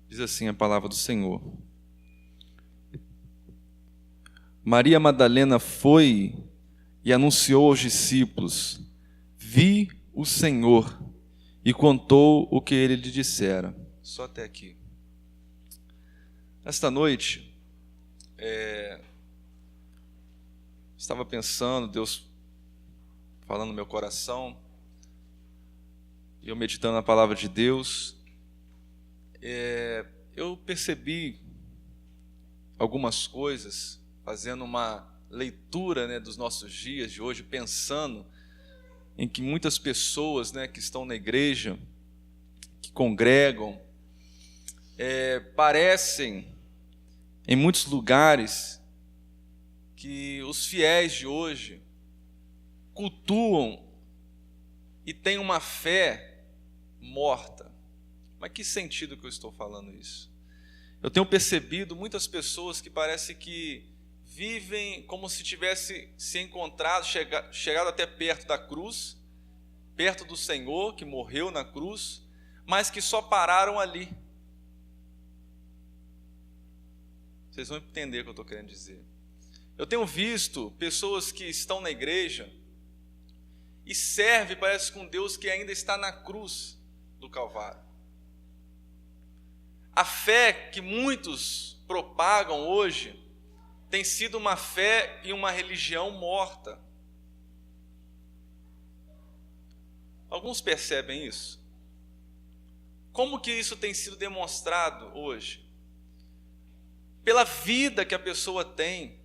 Diz assim a palavra do Senhor. Maria Madalena foi e anunciou aos discípulos: vi o Senhor, e contou o que ele lhe dissera. Só até aqui. Esta noite, estava pensando, Deus falando no meu coração, e eu meditando na palavra de Deus, eu percebi algumas coisas, fazendo uma leitura, dos nossos dias de hoje, pensando em que muitas pessoas, que estão na igreja, que congregam, parecem, em muitos lugares, que os fiéis de hoje cultuam e têm uma fé morta. Mas que sentido que eu estou falando isso? Eu tenho percebido muitas pessoas que parece que vivem como se tivesse se encontrado, chegado até perto da cruz, perto do Senhor que morreu na cruz, mas que só pararam ali. Vocês vão entender o que eu estou querendo dizer. Eu tenho visto pessoas que estão na igreja e servem, parece, com Deus que ainda está na cruz do Calvário. A fé que muitos propagam hoje tem sido uma fé e uma religião morta. Alguns percebem isso? Como que isso tem sido demonstrado hoje? Pela vida que a pessoa tem,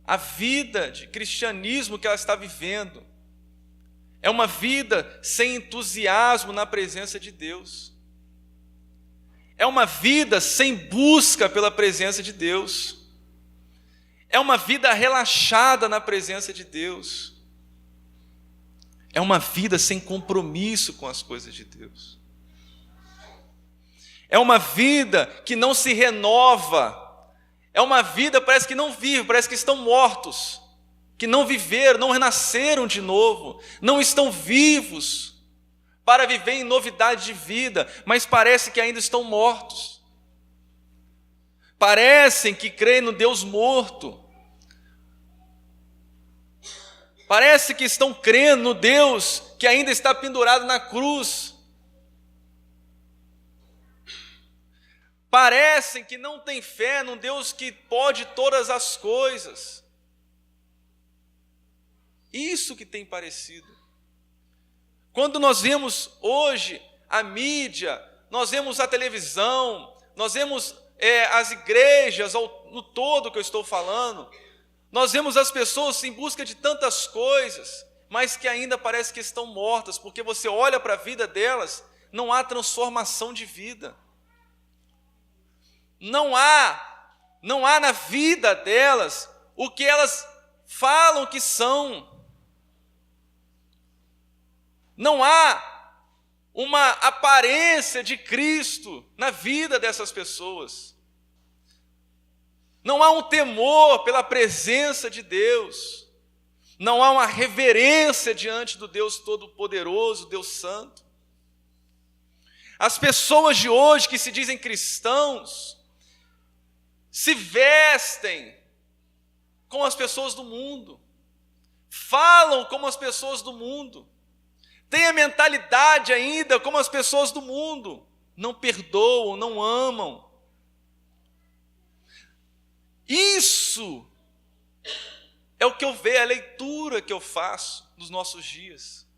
a vida de cristianismo que ela está vivendo. É uma vida sem entusiasmo na presença de Deus. É uma vida sem busca pela presença de Deus. É uma vida relaxada na presença de Deus. É uma vida sem compromisso com as coisas de Deus. É uma vida que não se renova. É uma vida, parece que não vive, parece que estão mortos, que não viveram, não renasceram de novo, não estão vivos para viver em novidade de vida, mas parece que ainda estão mortos. Parecem que creem no Deus morto. Parece que estão crendo no Deus que ainda está pendurado na cruz. Parecem que não têm fé num Deus que pode todas as coisas. Isso que tem parecido. Quando nós vemos hoje a mídia, nós vemos a televisão, nós vemos as igrejas, no todo que eu estou falando, nós vemos as pessoas em busca de tantas coisas, mas que ainda parece que estão mortas, porque você olha para a vida delas, não há transformação de vida. Não há na vida delas o que elas falam que são. Não há uma aparência de Cristo na vida dessas pessoas. Não há um temor pela presença de Deus. Não há uma reverência diante do Deus Todo-Poderoso, Deus Santo. As pessoas de hoje que se dizem cristãos se vestem como as pessoas do mundo, falam como as pessoas do mundo, têm a mentalidade ainda como as pessoas do mundo, não perdoam, não amam. Isso é o que eu vejo, a leitura que eu faço nos nossos dias.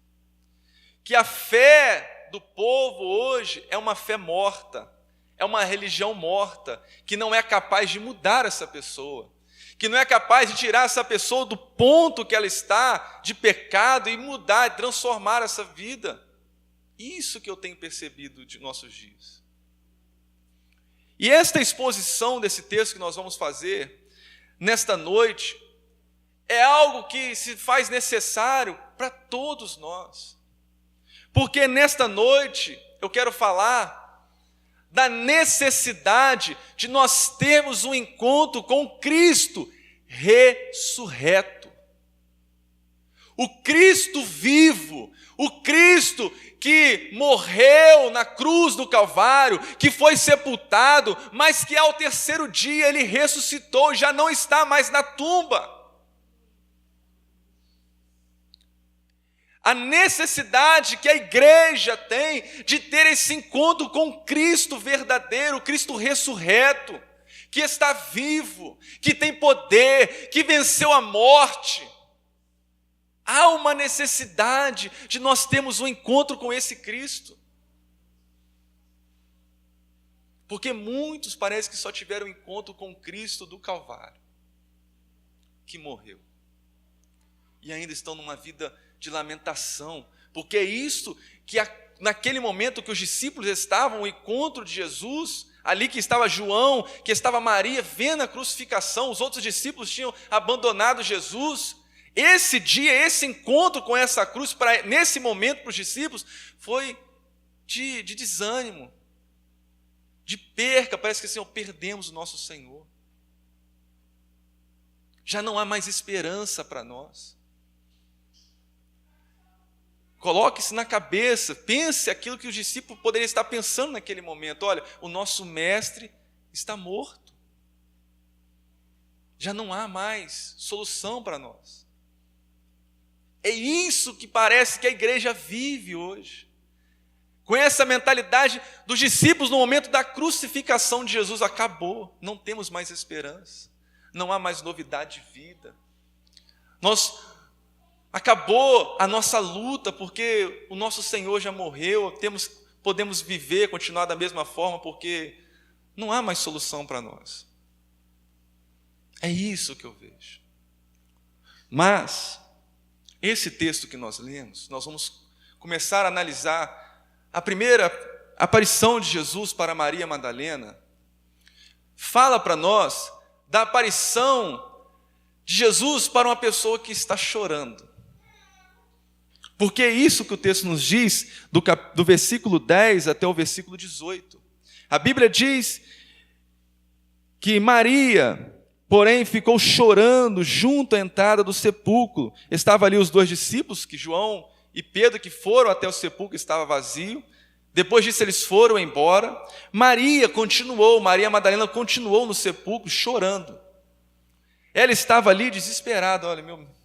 Que a fé do povo hoje é uma fé morta, é uma religião morta, que não é capaz de mudar essa pessoa, que não é capaz de tirar essa pessoa do ponto que ela está, de pecado, e mudar, e transformar essa vida. Isso que eu tenho percebido de nossos dias. E esta exposição desse texto que nós vamos fazer nesta noite é algo que se faz necessário para todos nós. Porque nesta noite eu quero falar da necessidade de nós termos um encontro com Cristo ressurreto. o Cristo vivo, o Cristo que morreu na cruz do Calvário, que foi sepultado, mas que ao terceiro dia ele ressuscitou, já não está mais na tumba. A necessidade que a igreja tem de ter esse encontro com o Cristo verdadeiro, Cristo ressurreto, que está vivo, que tem poder, que venceu a morte. Há uma necessidade de nós termos um encontro com esse Cristo. Porque muitos parece que só tiveram um encontro com o Cristo do Calvário, que morreu. E ainda estão numa vida de lamentação, porque é isso que naquele momento que os discípulos estavam, o encontro de Jesus, ali que estava João, que estava Maria, vendo a crucificação, os outros discípulos tinham abandonado Jesus. Esse dia, esse encontro com essa cruz, nesse momento para os discípulos, foi de desânimo, de perca. Parece que assim, perdemos o nosso Senhor. Já não há mais esperança para nós. Coloque-se na cabeça, pense aquilo que os discípulos poderiam estar pensando naquele momento. Olha, o nosso mestre está morto. Já não há mais solução para nós. É isso que parece que a igreja vive hoje. Com essa mentalidade dos discípulos no momento da crucificação de Jesus, acabou, não temos mais esperança, não há mais novidade de vida. Acabou a nossa luta, porque o nosso Senhor já morreu, podemos viver, continuar da mesma forma, porque não há mais solução para nós. É isso que eu vejo. Mas, esse texto que nós lemos, nós vamos começar a analisar a primeira aparição de Jesus para Maria Madalena. Fala para nós da aparição de Jesus para uma pessoa que está chorando. Porque é isso que o texto nos diz, do versículo 10 até o versículo 18. A Bíblia diz que Maria, porém, ficou chorando junto à entrada do sepulcro. Estavam ali os dois discípulos, que João e Pedro, que foram até o sepulcro, estava vazio. Depois disso eles foram embora. Maria Madalena continuou no sepulcro chorando. Ela estava ali desesperada. Olha,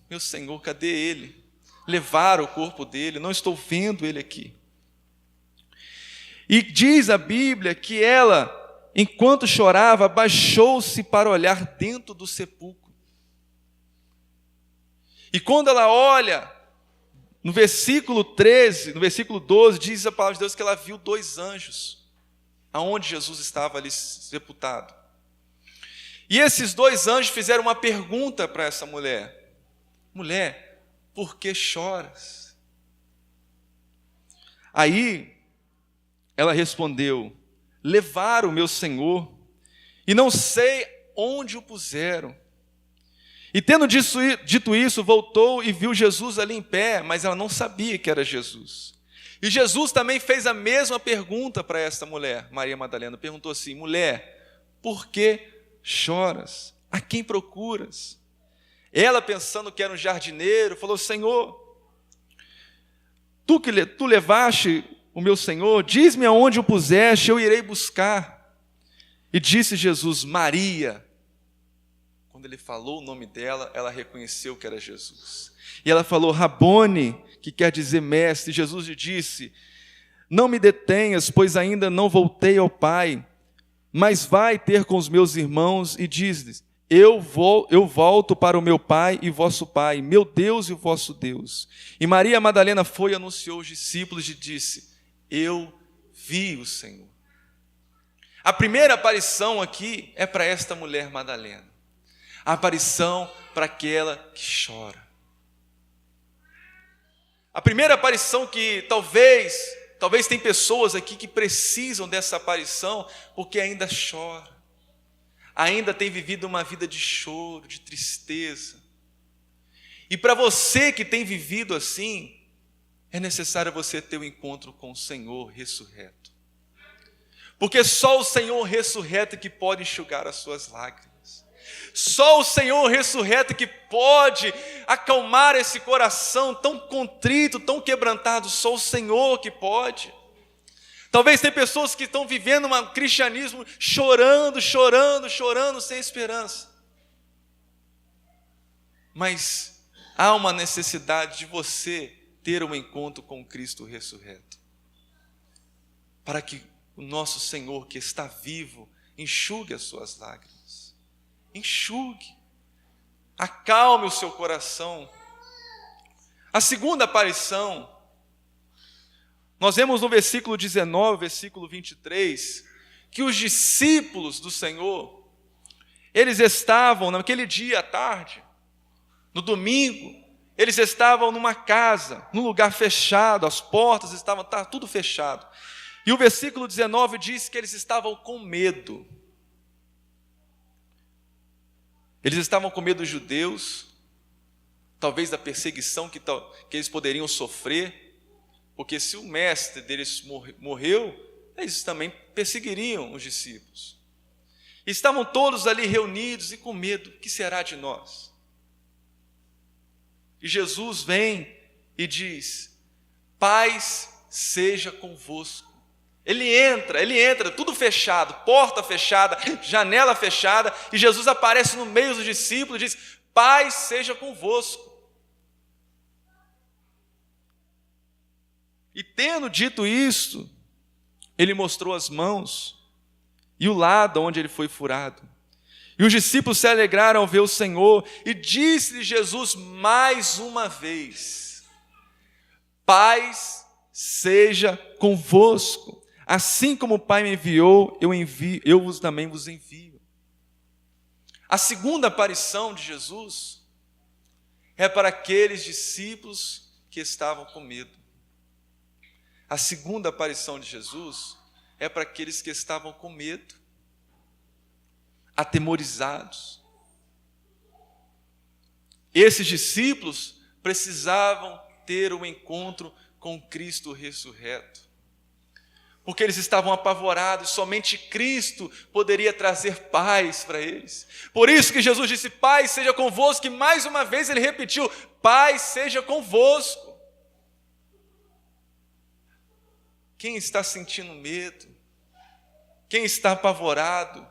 meu Senhor, cadê ele? Levaram o corpo dele, não estou vendo ele aqui. E diz a Bíblia que ela, enquanto chorava, abaixou-se para olhar dentro do sepulcro. E quando ela olha, no versículo 13, no versículo 12, diz a palavra de Deus que ela viu dois anjos, aonde Jesus estava ali sepultado. E esses dois anjos fizeram uma pergunta para essa mulher. Mulher, por que choras? Aí ela respondeu: levaram o meu Senhor, e não sei onde o puseram. E tendo dito isso, voltou e viu Jesus ali em pé, mas ela não sabia que era Jesus. E Jesus também fez a mesma pergunta para esta mulher, Maria Madalena. Perguntou assim: mulher, por que choras? A quem procuras? Ela, pensando que era um jardineiro, falou: Senhor, tu levaste o meu Senhor, diz-me aonde o puseste, eu irei buscar. E disse Jesus: Maria. Quando ele falou o nome dela, ela reconheceu que era Jesus. E ela falou: Rabone, que quer dizer mestre. E Jesus lhe disse: não me detenhas, pois ainda não voltei ao Pai, mas vai ter com os meus irmãos e diz-lhes: eu volto para o meu Pai e vosso Pai, meu Deus e o vosso Deus. E Maria Madalena foi e anunciou aos discípulos e disse: eu vi o Senhor. A primeira aparição aqui é para esta mulher Madalena. A aparição para aquela que chora. A primeira aparição que talvez tem pessoas aqui que precisam dessa aparição porque ainda chora. Ainda tem vivido uma vida de choro, de tristeza. E para você que tem vivido assim, é necessário você ter um encontro com o Senhor ressurreto. Porque só o Senhor ressurreto que pode enxugar as suas lágrimas. Só o Senhor ressurreto que pode acalmar esse coração tão contrito, tão quebrantado. Só o Senhor que pode. Talvez tem pessoas que estão vivendo um cristianismo chorando, sem esperança. Mas há uma necessidade de você ter um encontro com Cristo ressurreto, para que o nosso Senhor, que está vivo, enxugue as suas lágrimas. Enxugue. Acalme o seu coração. A segunda aparição, nós vemos no versículo 19, versículo 23, que os discípulos do Senhor, eles estavam naquele dia à tarde, no domingo, eles estavam numa casa, num lugar fechado, as portas estavam tudo fechado. E o versículo 19 diz que eles estavam com medo. Eles estavam com medo dos judeus, talvez da perseguição que eles poderiam sofrer, porque se o mestre deles morreu, eles também perseguiriam os discípulos. Estavam todos ali reunidos e com medo: o que será de nós? E Jesus vem e diz: paz seja convosco. Ele entra, tudo fechado, porta fechada, janela fechada, e Jesus aparece no meio dos discípulos e diz: paz seja convosco. E tendo dito isto, ele mostrou as mãos e o lado onde ele foi furado. E os discípulos se alegraram ao ver o Senhor, e disse-lhe Jesus mais uma vez: paz seja convosco. Assim como o Pai me enviou, eu também vos envio. A segunda aparição de Jesus é para aqueles discípulos que estavam com medo. A segunda aparição de Jesus é para aqueles que estavam com medo, atemorizados. Esses discípulos precisavam ter um encontro com Cristo ressurreto, porque eles estavam apavorados, somente Cristo poderia trazer paz para eles. Por isso que Jesus disse: paz seja convosco, e mais uma vez ele repetiu: paz seja convosco. Quem está sentindo medo, quem está apavorado,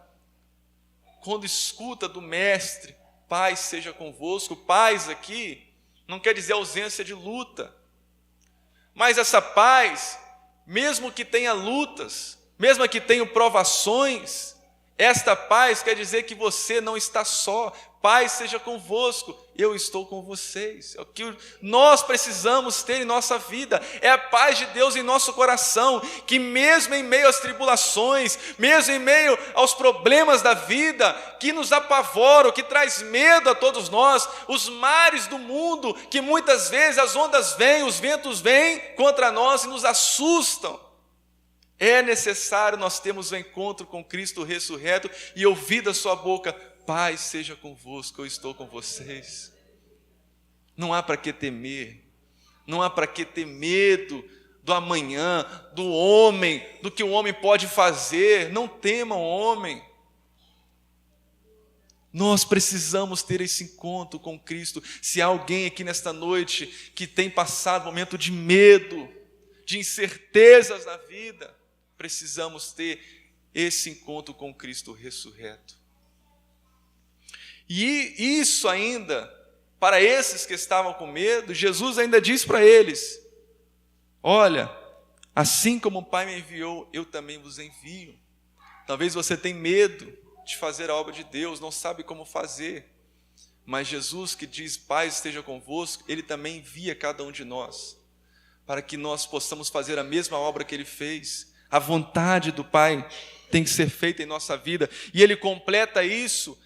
quando escuta do mestre: paz seja convosco, paz aqui não quer dizer ausência de luta, mas essa paz, mesmo que tenha lutas, mesmo que tenha provações, esta paz quer dizer que você não está só. Paz seja convosco, eu estou com vocês. É o que nós precisamos ter em nossa vida, é a paz de Deus em nosso coração, que mesmo em meio às tribulações, mesmo em meio aos problemas da vida, que nos apavoram, que traz medo a todos nós, os mares do mundo, que muitas vezes as ondas vêm, os ventos vêm contra nós e nos assustam. É necessário nós termos um encontro com Cristo ressurreto e ouvir da sua boca: paz seja convosco, eu estou com vocês. Não há para que temer, não há para que ter medo do amanhã, do homem, do que o homem pode fazer. Não temam o homem. Nós precisamos ter esse encontro com Cristo. Se há alguém aqui nesta noite que tem passado um momento de medo, de incertezas na vida, precisamos ter esse encontro com Cristo ressurreto. E isso ainda, para esses que estavam com medo, Jesus ainda diz para eles: olha, assim como o Pai me enviou, eu também vos envio. Talvez você tenha medo de fazer a obra de Deus, não sabe como fazer, mas Jesus, que diz paz esteja convosco, Ele também envia cada um de nós, para que nós possamos fazer a mesma obra que Ele fez. A vontade do Pai tem que ser feita em nossa vida, e Ele completa isso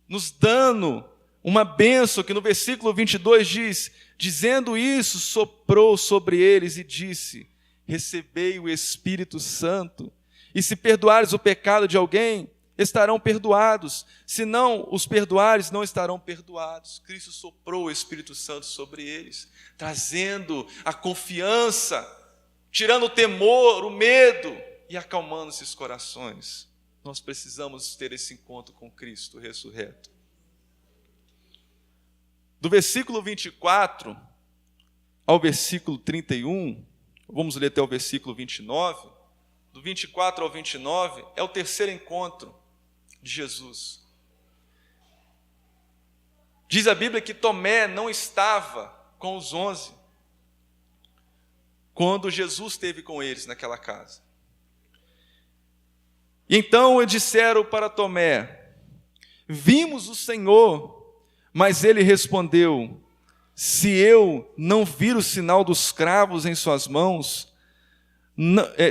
nos dando uma bênção, que no versículo 22 diz: dizendo isso, soprou sobre eles e disse: recebei o Espírito Santo, e se perdoares o pecado de alguém, estarão perdoados, se não os perdoares, não estarão perdoados. Cristo soprou o Espírito Santo sobre eles, trazendo a confiança, tirando o temor, o medo e acalmando esses corações. nós precisamos ter esse encontro com Cristo ressurreto. Do versículo 24 ao versículo 31, vamos ler até o versículo 29, do 24 ao 29, é o terceiro encontro de Jesus. Diz a Bíblia que Tomé não estava com os 11 quando Jesus esteve com eles naquela casa. E então disseram para Tomé: vimos o Senhor. Mas ele respondeu: se eu não vir o sinal dos cravos em suas mãos,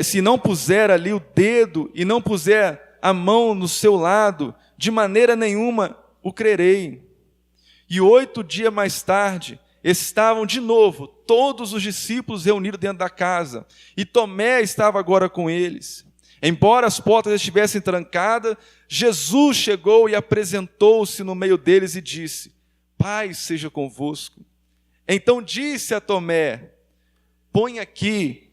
se não puser ali o dedo e não puser a mão no seu lado, de maneira nenhuma o crerei. E 8 dias mais tarde, estavam de novo todos os discípulos reunidos dentro da casa, e Tomé estava agora com eles. Embora as portas estivessem trancadas, Jesus chegou e apresentou-se no meio deles e disse: paz seja convosco. Então disse a Tomé: põe aqui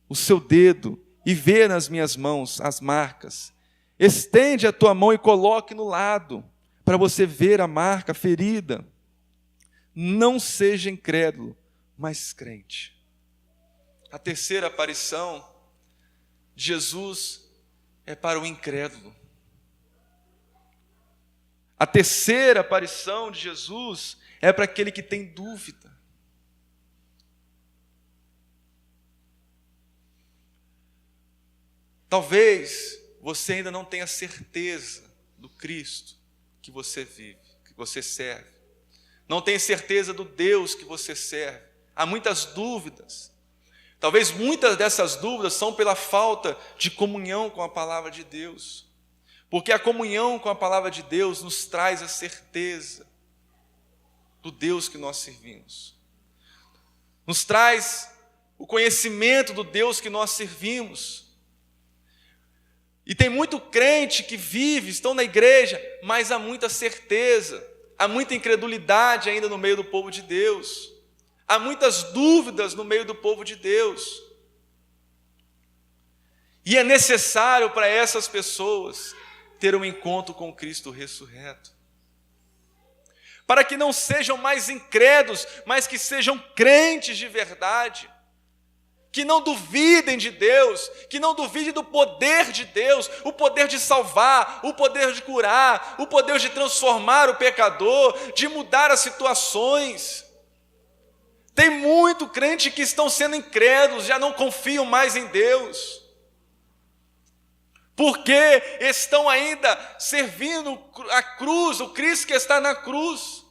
o seu dedo e vê nas minhas mãos as marcas. Estende a tua mão e coloque no lado, para você ver a marca, a ferida. Não seja incrédulo, mas crente. A terceira aparição de Jesus é para o incrédulo. A terceira aparição de Jesus é para aquele que tem dúvida. Talvez você ainda não tenha certeza do Cristo que você vive, que você serve. Não tenha certeza do Deus que você serve. Há muitas dúvidas. Talvez muitas dessas dúvidas são pela falta de comunhão com a palavra de Deus. Porque a comunhão com a palavra de Deus nos traz a certeza do Deus que nós servimos. Nos traz o conhecimento do Deus que nós servimos. E tem muito crente que vive, estão na igreja, mas há muita certeza, há muita incredulidade ainda no meio do povo de Deus. Há muitas dúvidas no meio do povo de Deus. E é necessário para essas pessoas ter um encontro com Cristo ressurreto. Para que não sejam mais incrédulos, mas que sejam crentes de verdade. Que não duvidem de Deus, que não duvidem do poder de Deus, o poder de salvar, o poder de curar, o poder de transformar o pecador, de mudar as situações. Tem muito crente que estão sendo incrédulos, já não confiam mais em Deus. Porque estão ainda servindo a cruz, o Cristo que está na cruz.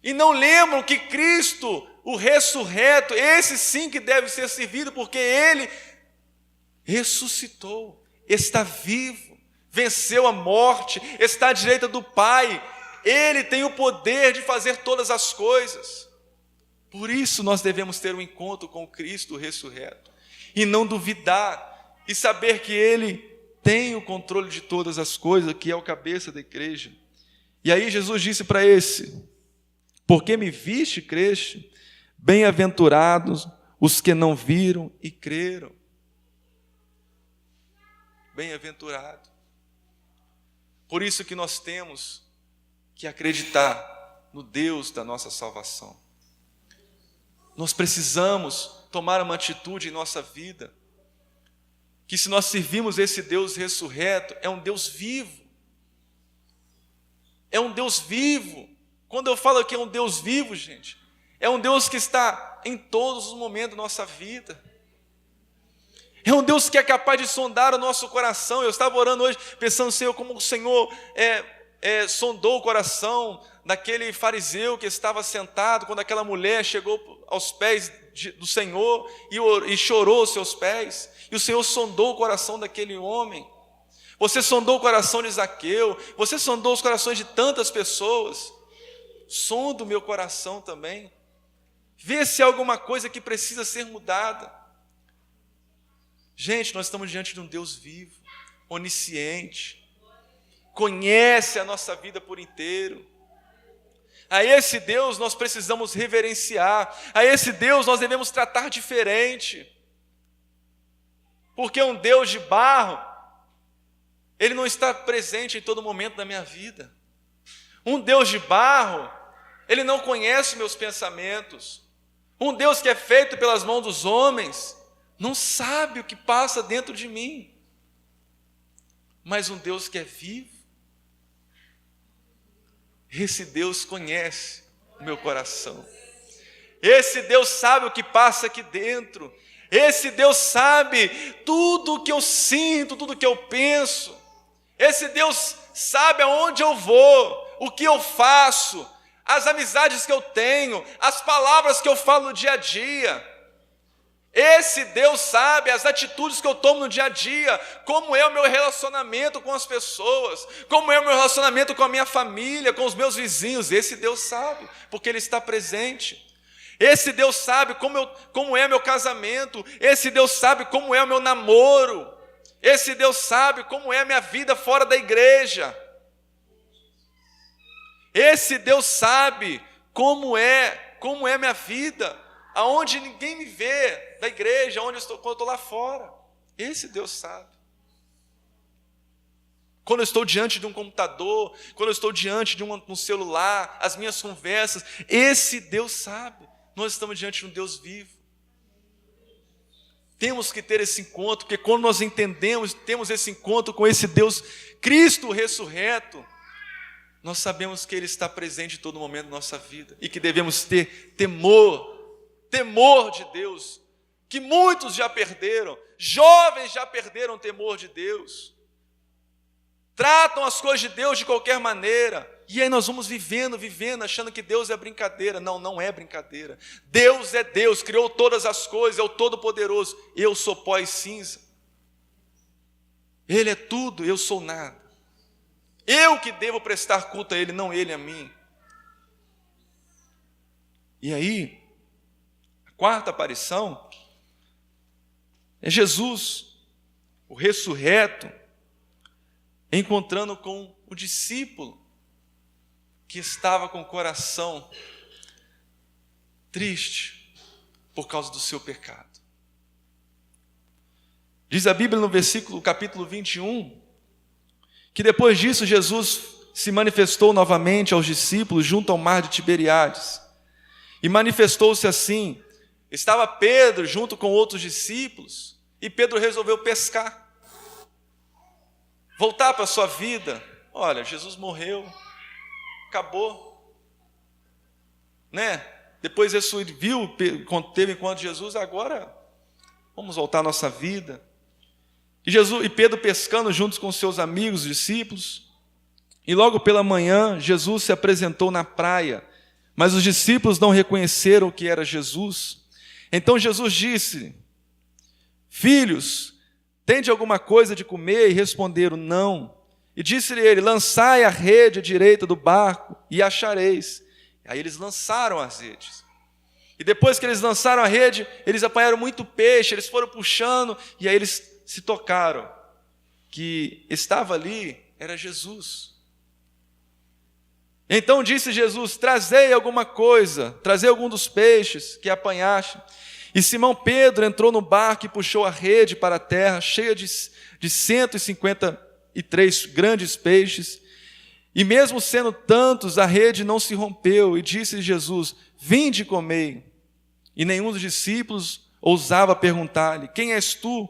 E não lembram que Cristo, o ressurreto, esse sim que deve ser servido, porque Ele ressuscitou, está vivo, venceu a morte, está à direita do Pai. Ele tem o poder de fazer todas as coisas. Por isso nós devemos ter um encontro com Cristo ressurreto. E não duvidar, e saber que Ele tem o controle de todas as coisas, que é o cabeça da igreja. E aí Jesus disse para esse: porque me viste, creste? Bem-aventurados os que não viram e creram. Bem-aventurado. Por isso que nós temos que acreditar no Deus da nossa salvação. Nós precisamos tomar uma atitude em nossa vida, que se nós servimos esse Deus ressurreto, é um Deus vivo. É um Deus vivo. Quando eu falo que é um Deus vivo, gente, é um Deus que está em todos os momentos da nossa vida. É um Deus que é capaz de sondar o nosso coração. Eu estava orando hoje, pensando, Senhor, como o Senhor sondou o coração daquele fariseu que estava sentado, quando aquela mulher chegou aos pés do Senhor e chorou aos seus pés. E o Senhor sondou o coração daquele homem. Você sondou o coração de Zaqueu, você sondou os corações de tantas pessoas. Sonda o meu coração também. Vê se há alguma coisa que precisa ser mudada. Gente, nós estamos diante de um Deus vivo, onisciente, conhece a nossa vida por inteiro. A esse Deus nós precisamos reverenciar, a esse Deus nós devemos tratar diferente. Porque um Deus de barro Ele não está presente em todo momento da minha vida. Um Deus de barro, Ele não conhece meus pensamentos. Um Deus que é feito pelas mãos dos homens, não sabe o que passa dentro de mim. Mas um Deus que é vivo, esse Deus conhece o meu coração. Esse Deus sabe o que passa aqui dentro. Esse Deus sabe tudo o que eu sinto, tudo o que eu penso. Esse Deus sabe aonde eu vou, o que eu faço, as amizades que eu tenho, as palavras que eu falo no dia a dia. Esse Deus sabe as atitudes que eu tomo no dia a dia, como é o meu relacionamento com as pessoas, como é o meu relacionamento com a minha família, com os meus vizinhos. Esse Deus sabe, porque Ele está presente. Esse Deus sabe como é meu casamento. Esse Deus sabe como é o meu namoro. Esse Deus sabe como é a minha vida fora da igreja. Esse Deus sabe como é a minha vida, aonde ninguém me vê, da igreja, onde eu estou, quando eu estou lá fora. Esse Deus sabe. Quando eu estou diante de um computador, quando eu estou diante de um celular, as minhas conversas, esse Deus sabe. Nós estamos diante de um Deus vivo. Temos que ter esse encontro, porque quando nós entendemos, temos esse encontro com esse Deus, Cristo ressurreto, nós sabemos que Ele está presente em todo momento da nossa vida, e que devemos ter temor de Deus, que muitos já perderam, jovens já perderam o temor de Deus, tratam as coisas de Deus de qualquer maneira, e aí nós vamos vivendo, achando que Deus é brincadeira. Não, não é brincadeira. Deus é Deus, criou todas as coisas, é o Todo-Poderoso. Eu sou pó e cinza. Ele é tudo, eu sou nada. Eu que devo prestar culto a Ele, não Ele a mim. E aí, a quarta aparição é Jesus, o ressurreto, encontrando com o discípulo que estava com o coração triste por causa do seu pecado. Diz a Bíblia no capítulo 21, que depois disso Jesus se manifestou novamente aos discípulos junto ao mar de Tiberíades. E manifestou-se assim: estava Pedro junto com outros discípulos, e Pedro resolveu pescar, voltar para a sua vida. Olha, Jesus morreu, acabou, né? Depois Jesus viu, teve encontro de Jesus, agora vamos voltar à nossa vida. E Pedro pescando juntos com seus amigos, discípulos. E logo pela manhã Jesus se apresentou na praia, mas os discípulos não reconheceram que era Jesus. Então Jesus disse: filhos, tende alguma coisa de comer? E responderam: não. E disse-lhe ele: lançai a rede à direita do barco e achareis. Aí eles lançaram as redes. E depois que eles lançaram a rede, eles apanharam muito peixe, eles foram puxando, e aí eles se tocaram que estava ali, era Jesus. Então disse Jesus: trazei alguma coisa, trazei algum dos peixes que apanhaste. E Simão Pedro entrou no barco e puxou a rede para a terra, cheia de 153 grandes peixes, e mesmo sendo tantos, a rede não se rompeu. E disse Jesus: vinde e comei. E nenhum dos discípulos ousava perguntar-lhe: quem és tu?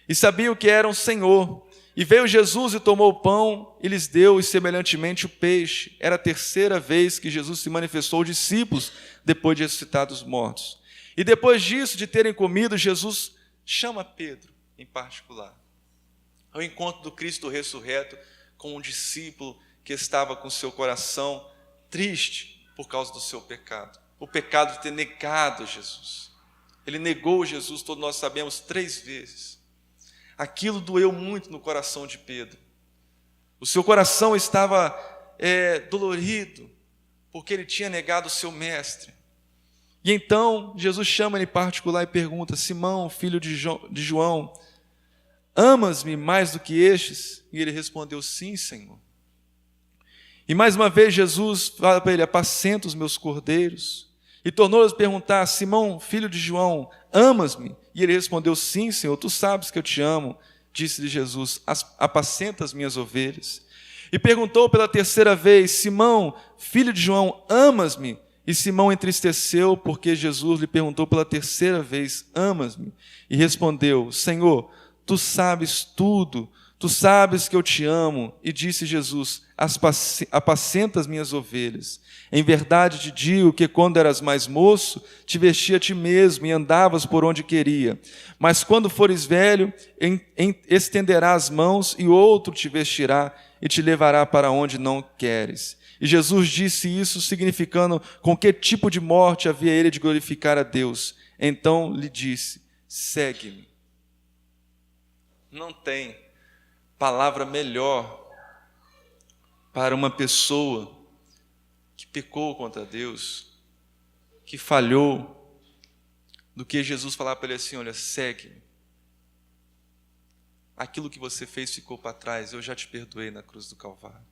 E sabiam que era um Senhor. E veio Jesus e tomou o pão e lhes deu, e semelhantemente o peixe. Era a terceira vez que Jesus se manifestou aos discípulos depois de ressuscitar dos mortos. E depois disso, de terem comido, Jesus chama Pedro em particular ao encontro do Cristo ressurreto com um discípulo que estava com seu coração triste por causa do seu pecado. O pecado de ter negado Jesus. Ele negou Jesus, todos nós sabemos, 3 vezes. Aquilo doeu muito no coração de Pedro. O seu coração estava dolorido, porque ele tinha negado o seu mestre. E então Jesus chama ele em particular e pergunta: Simão, filho de João, amas-me mais do que estes? E ele respondeu: sim, Senhor. E mais uma vez Jesus fala para ele: apacenta os meus cordeiros. E tornou-lhe a perguntar: Simão, filho de João, amas-me? E ele respondeu: sim, Senhor, tu sabes que eu te amo. Disse-lhe Jesus: apacenta as minhas ovelhas. E perguntou pela terceira vez: Simão, filho de João, amas-me? E Simão entristeceu, porque Jesus lhe perguntou pela terceira vez: amas-me? E respondeu: Senhor, tu sabes tudo, tu sabes que eu te amo. E disse Jesus: apacenta as minhas ovelhas. Em verdade te digo que quando eras mais moço, te vestia a ti mesmo e andavas por onde queria. Mas quando fores velho, estenderás as mãos e outro te vestirá e te levará para onde não queres. E Jesus disse isso significando com que tipo de morte havia ele de glorificar a Deus. Então lhe disse: segue-me. Não tem palavra melhor para uma pessoa que pecou contra Deus, que falhou, do que Jesus falar para ele assim: olha, segue-me. Aquilo que você fez ficou para trás, eu já te perdoei na cruz do Calvário.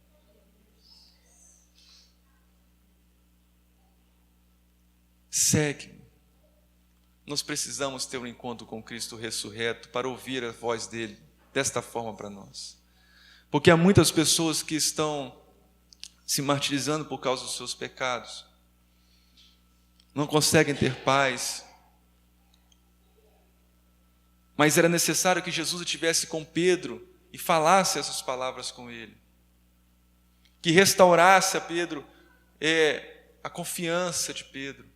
Segue-me. Nós precisamos ter um encontro com Cristo ressurreto para ouvir a voz dele desta forma para nós. Porque há muitas pessoas que estão se martirizando por causa dos seus pecados, não conseguem ter paz. Mas era necessário que Jesus estivesse com Pedro e falasse essas palavras com ele, que restaurasse a Pedro a confiança de Pedro,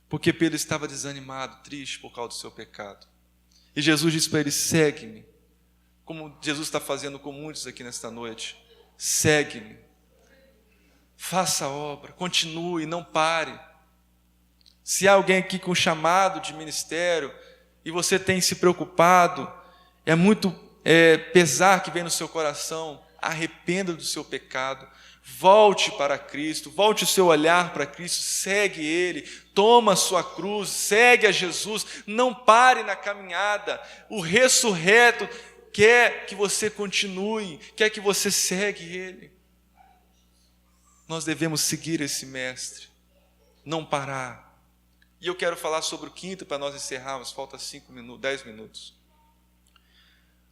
porque Pedro estava desanimado, triste por causa do seu pecado. E Jesus disse para ele: segue-me, como Jesus está fazendo com muitos aqui nesta noite. Segue-me, faça a obra, continue, não pare. Se há alguém aqui com chamado de ministério e você tem se preocupado, é muito pesar que vem no seu coração, arrependa do seu pecado, volte para Cristo, volte o seu olhar para Cristo, segue Ele, toma a sua cruz, segue a Jesus, não pare na caminhada. O ressurreto quer que você continue, quer que você segue Ele. Nós devemos seguir esse mestre, não parar. E eu quero falar sobre o quinto para nós encerrarmos, falta 10 minutos.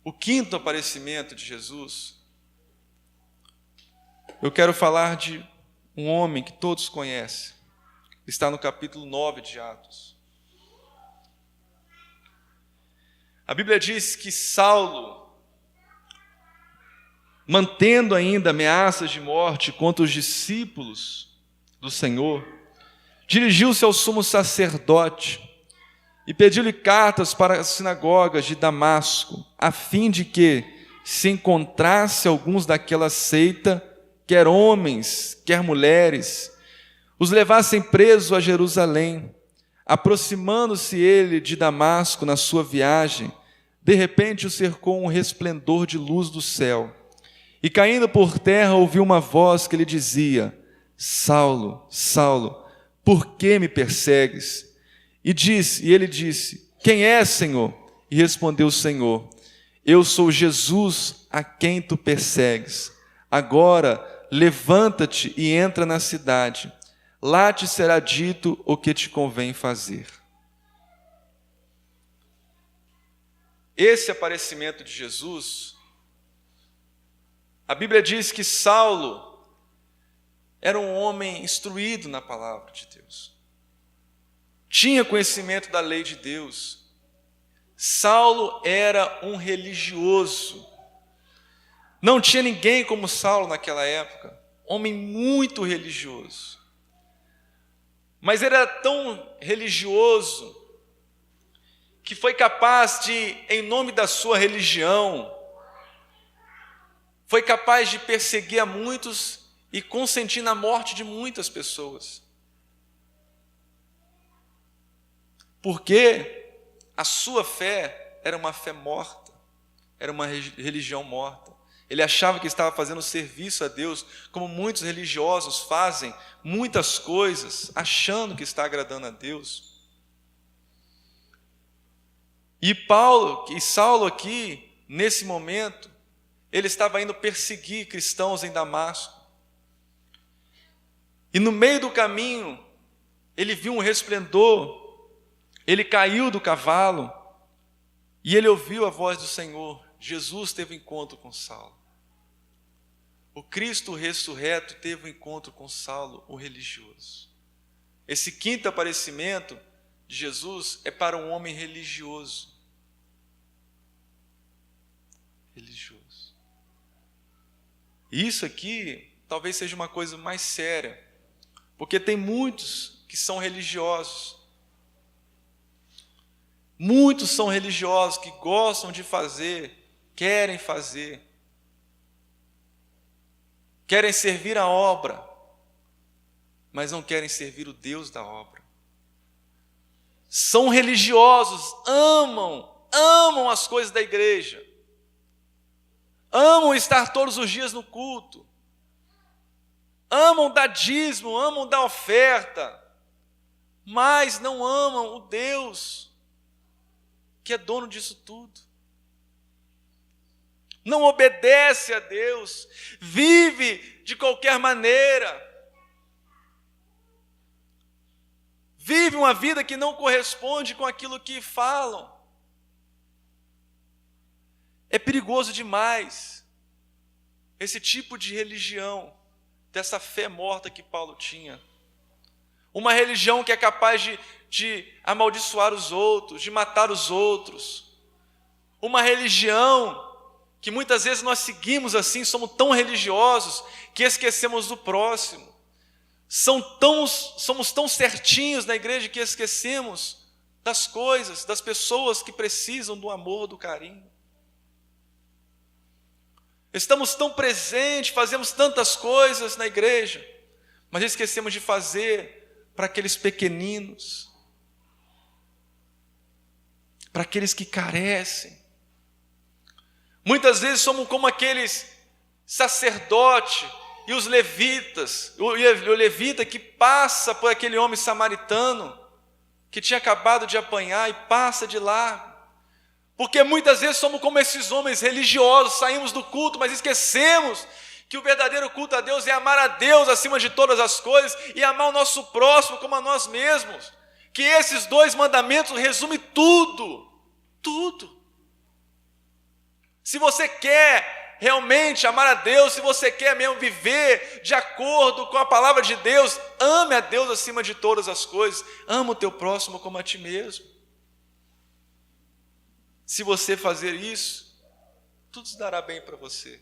O quinto aparecimento de Jesus, eu quero falar de um homem que todos conhecem, está no capítulo 9 de Atos. A Bíblia diz que Saulo, mantendo ainda ameaças de morte contra os discípulos do Senhor, dirigiu-se ao sumo sacerdote e pediu-lhe cartas para as sinagogas de Damasco, a fim de que, se encontrasse alguns daquela seita, quer homens, quer mulheres, os levassem presos a Jerusalém. Aproximando-se ele de Damasco na sua viagem, de repente o cercou um resplendor de luz do céu, e caindo por terra ouviu uma voz que lhe dizia: Saulo, Saulo, por que me persegues? E ele disse: quem é, Senhor? E respondeu o Senhor: eu sou Jesus a quem tu persegues. Agora levanta-te e entra na cidade. Lá te será dito o que te convém fazer. Esse aparecimento de Jesus, a Bíblia diz que Saulo era um homem instruído na palavra de Deus, tinha conhecimento da lei de Deus. Saulo era um religioso. Não tinha ninguém como Saulo naquela época, homem muito religioso. Mas ele era tão religioso que foi capaz de, em nome da sua religião, foi capaz de perseguir a muitos e consentir na morte de muitas pessoas. Porque a sua fé era uma fé morta, era uma religião morta. Ele achava que estava fazendo serviço a Deus, como muitos religiosos fazem muitas coisas, achando que está agradando a Deus. E Saulo aqui, nesse momento, ele estava indo perseguir cristãos em Damasco. E no meio do caminho, ele viu um resplendor, ele caiu do cavalo, e ele ouviu a voz do Senhor, Jesus teve um encontro com Saulo. O Cristo ressurreto teve um encontro com Saulo, o religioso. Esse quinto aparecimento de Jesus é para um homem religioso. Religioso. E isso aqui talvez seja uma coisa mais séria, porque tem muitos que são religiosos. Muitos são religiosos que gostam de fazer, querem fazer, querem servir a obra, mas não querem servir o Deus da obra. São religiosos, amam as coisas da igreja, amam estar todos os dias no culto, amam dar dízimo, amam dar oferta, mas não amam o Deus que é dono disso tudo. Não obedece a Deus, vive de qualquer maneira, vive uma vida que não corresponde com aquilo que falam. É perigoso demais esse tipo de religião, dessa fé morta que Paulo tinha. Uma religião que é capaz de amaldiçoar os outros, de matar os outros. Uma religião que muitas vezes nós seguimos assim, somos tão religiosos que esquecemos do próximo. Somos tão certinhos na igreja que esquecemos das coisas, das pessoas que precisam do amor, do carinho. Estamos tão presentes, fazemos tantas coisas na igreja, mas esquecemos de fazer para aqueles pequeninos, para aqueles que carecem. Muitas vezes somos como aqueles sacerdotes e os levitas, o levita que passa por aquele homem samaritano que tinha acabado de apanhar e passa de lá. Porque muitas vezes somos como esses homens religiosos, saímos do culto, mas esquecemos que o verdadeiro culto a Deus é amar a Deus acima de todas as coisas e amar o nosso próximo como a nós mesmos. Que esses dois mandamentos resumem tudo, tudo. Se você quer realmente amar a Deus, se você quer mesmo viver de acordo com a palavra de Deus, ame a Deus acima de todas as coisas, ama o teu próximo como a ti mesmo. Se você fazer isso, tudo se dará bem para você.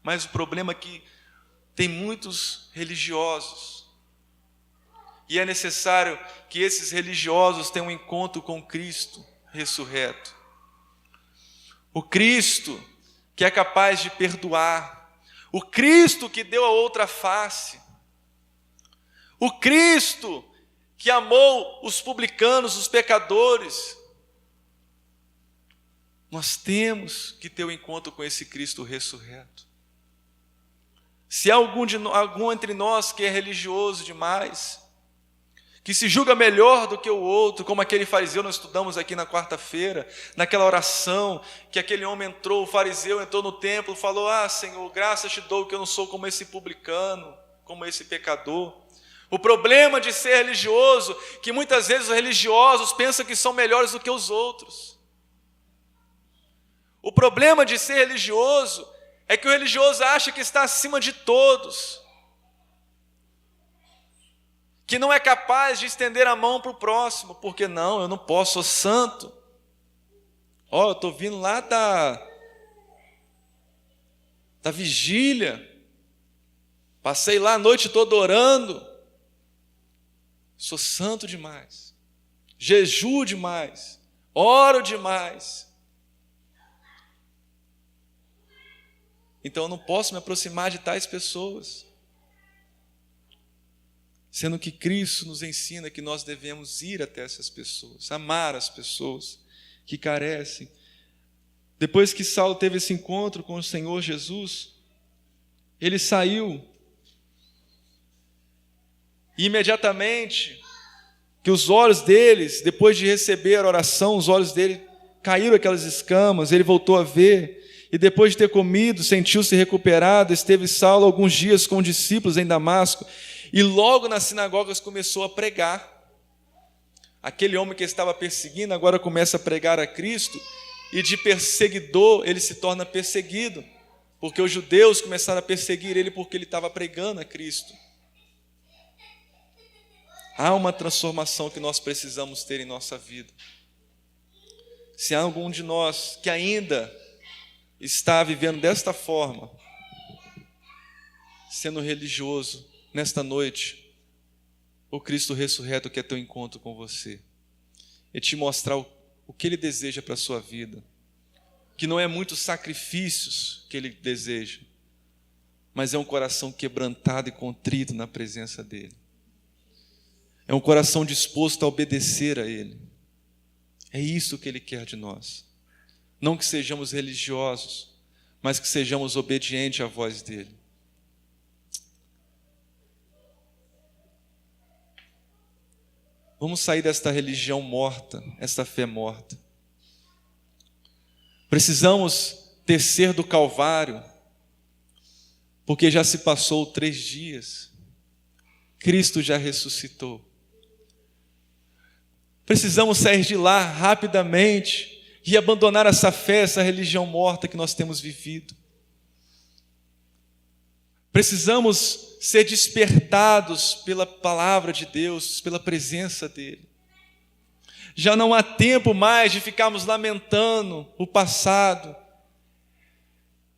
Mas o problema é que tem muitos religiosos, e é necessário que esses religiosos tenham um encontro com Cristo ressurreto. O Cristo que é capaz de perdoar, o Cristo que deu a outra face, o Cristo que amou os publicanos, os pecadores. Nós temos que ter um encontro com esse Cristo ressurreto. Se há algum entre nós que é religioso demais, que se julga melhor do que o outro, como aquele fariseu nós estudamos aqui na quarta-feira, naquela oração, que aquele homem entrou, o fariseu entrou no templo e falou: Senhor, graças te dou que eu não sou como esse publicano, como esse pecador. O problema de ser religioso, que muitas vezes os religiosos pensam que são melhores do que os outros. O problema de ser religioso é que o religioso acha que está acima de todos, que não é capaz de estender a mão para o próximo, porque não, eu não posso, sou santo. Eu estou vindo lá da vigília, passei lá a noite toda orando, sou santo demais, jejuo demais, oro demais. Então eu não posso me aproximar de tais pessoas. Sendo que Cristo nos ensina que nós devemos ir até essas pessoas, amar as pessoas que carecem. Depois que Saulo teve esse encontro com o Senhor Jesus, ele saiu. E imediatamente, que os olhos deles, depois de receber a oração, os olhos dele caíram aquelas escamas, ele voltou a ver. E depois de ter comido, sentiu-se recuperado, esteve Saulo alguns dias com os discípulos em Damasco, e logo nas sinagogas começou a pregar. Aquele homem que estava perseguindo agora começa a pregar a Cristo, e de perseguidor ele se torna perseguido, porque os judeus começaram a perseguir ele porque ele estava pregando a Cristo. Há uma transformação que nós precisamos ter em nossa vida. Se há algum de nós que ainda está vivendo desta forma, sendo religioso, nesta noite, o Cristo ressurreto quer ter um encontro com você e te mostrar o que Ele deseja para a sua vida, que não é muitos sacrifícios que Ele deseja, mas é um coração quebrantado e contrito na presença dEle. É um coração disposto a obedecer a Ele. É isso que Ele quer de nós. Não que sejamos religiosos, mas que sejamos obedientes à voz dEle. Vamos sair desta religião morta, esta fé morta. Precisamos descer do Calvário, porque já se passou 3 dias. Cristo já ressuscitou. Precisamos sair de lá rapidamente e abandonar essa fé, essa religião morta que nós temos vivido. Precisamos ser despertados pela palavra de Deus, pela presença dEle. Já não há tempo mais de ficarmos lamentando o passado.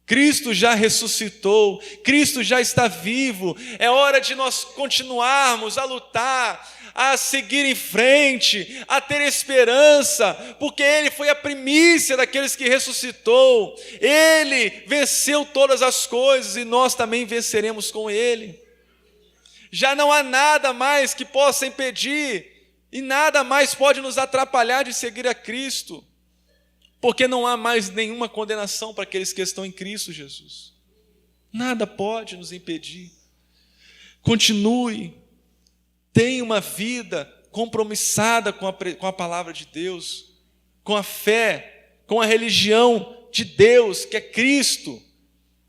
Cristo já ressuscitou, Cristo já está vivo. É hora de nós continuarmos a lutar, a seguir em frente, a ter esperança, porque Ele foi a primícia daqueles que ressuscitou. Ele venceu todas as coisas e nós também venceremos com Ele. Já não há nada mais que possa impedir e nada mais pode nos atrapalhar de seguir a Cristo, porque não há mais nenhuma condenação para aqueles que estão em Cristo Jesus. Nada pode nos impedir. Continue, tenha uma vida compromissada com a palavra de Deus, com a fé, com a religião de Deus, que é Cristo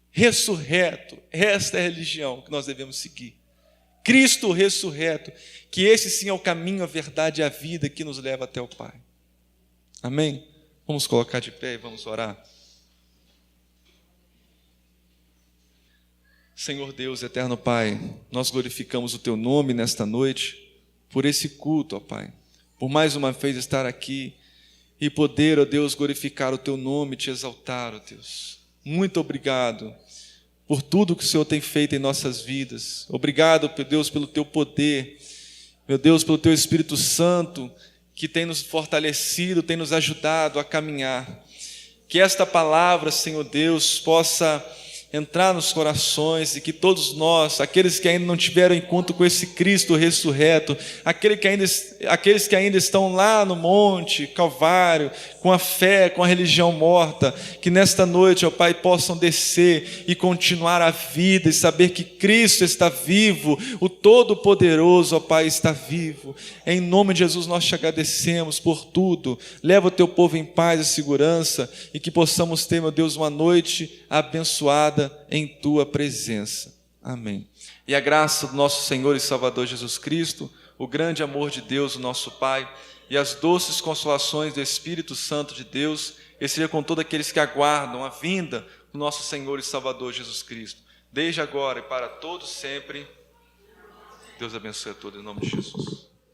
ressurreto. Esta é a religião que nós devemos seguir. Cristo ressurreto, que esse sim é o caminho, a verdade e a vida que nos leva até o Pai. Amém? Vamos colocar de pé e vamos orar. Senhor Deus, eterno Pai, nós glorificamos o Teu nome nesta noite, por esse culto, ó Pai, por mais uma vez estar aqui e poder, ó Deus, glorificar o Teu nome e Te exaltar, ó Deus. Muito obrigado por tudo que o Senhor tem feito em nossas vidas. Obrigado, meu Deus, pelo Teu poder, meu Deus, pelo Teu Espírito Santo, que tem nos fortalecido, tem nos ajudado a caminhar. Que esta palavra, Senhor Deus, possa entrar nos corações e que todos nós, aqueles que ainda não tiveram encontro com esse Cristo ressurreto, aqueles que ainda estão lá no monte Calvário, com a fé, com a religião morta, que nesta noite, ó Pai, possam descer e continuar a vida e saber que Cristo está vivo, o Todo-Poderoso, ó Pai, está vivo. Em nome de Jesus nós te agradecemos por tudo. Leva o teu povo em paz e segurança e que possamos ter, meu Deus, uma noite abençoada em tua presença. Amém. E a graça do nosso Senhor e Salvador Jesus Cristo, o grande amor de Deus, o nosso Pai, e as doces consolações do Espírito Santo de Deus, seja com todos aqueles que aguardam a vinda do nosso Senhor e Salvador Jesus Cristo, desde agora e para todos sempre. Deus abençoe a todos em nome de Jesus.